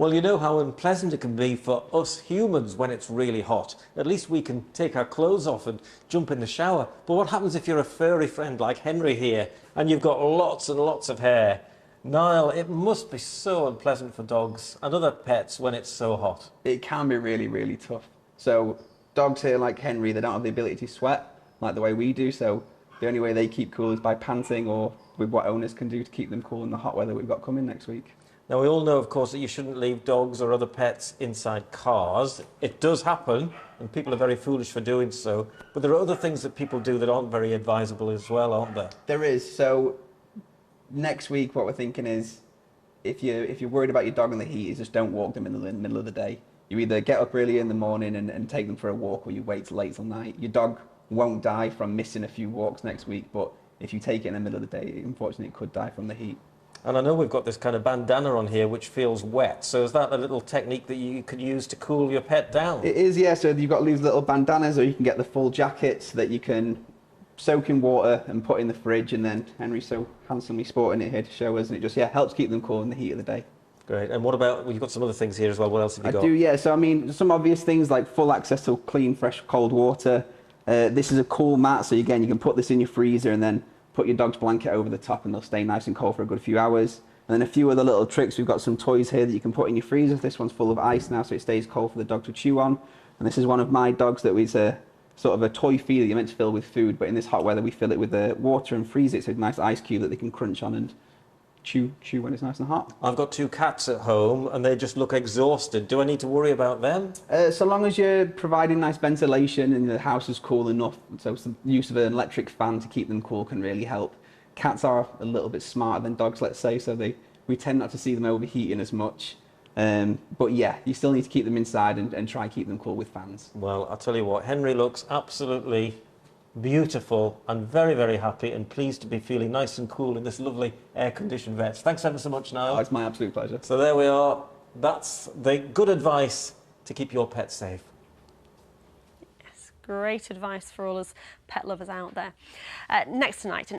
Well, you know how unpleasant it can be for us humans when it's really hot. At least we can take our clothes off and jump in the shower. But what happens if you're a furry friend like Henry here and you've got lots and lots of hair? Niall, it must be so unpleasant for dogs and other pets when it's so hot. It can be really, really tough. So dogs here like Henry, they don't have the ability to sweat like the way we do. So the only way they keep cool is by panting or with what owners can do to keep them cool in the hot weather we've got coming next week. Now, we all know, of course, that you shouldn't leave dogs or other pets inside cars. It does happen, and people are very foolish for doing so. But there are other things that people do that aren't very advisable as well, aren't there? There is. So next week, what we're thinking is, if you're worried about your dog in the heat, is just don't walk them in the middle of the day. You either get up early in the morning and take them for a walk, or you wait till late till night. Your dog won't die from missing a few walks next week, but if you take it in the middle of the day, unfortunately, it could die from the heat. And I know we've got this kind of bandana on here which feels wet. So is that a little technique that you could use to cool your pet down? It is, yeah. So you've got these little bandanas, or you can get the full jackets that you can soak in water and put in the fridge. And then Henry's so handsomely sporting it here to show us, and it just helps keep them cool in the heat of the day. Great. And what about, well, you've got some other things here as well. What else have you got? I do, yeah. So I mean, some obvious things like full access to clean, fresh, cold water. This is a cool mat, so again, you can put this in your freezer and then put your dog's blanket over the top, and they'll stay nice and cold for a good few hours. And then a few other little tricks. We've got some toys here that you can put in your freezer. This one's full of ice now, so it stays cold for the dog to chew on. And this is one of my dogs that was sort of a toy feeder you're meant to fill with food, but in this hot weather we fill it with water and freeze it, so it's a nice ice cube that they can crunch on and chew when it's nice and hot. I've got 2 cats at home and they just look exhausted. Do I need to worry about them? So long as you're providing nice ventilation and the house is cool enough, so some use of an electric fan to keep them cool can really help. Cats are a little bit smarter than dogs, let's say, so we tend not to see them overheating as much. But yeah, you still need to keep them inside and try and keep them cool with fans. Well, I'll tell you what, Henry looks absolutely beautiful and very, very happy and pleased to be feeling nice and cool in this lovely air-conditioned vet. Thanks ever so much, Niall. Oh, it's my absolute pleasure. So there we are. That's the good advice to keep your pet safe. Yes, great advice for all us pet lovers out there. Next tonight.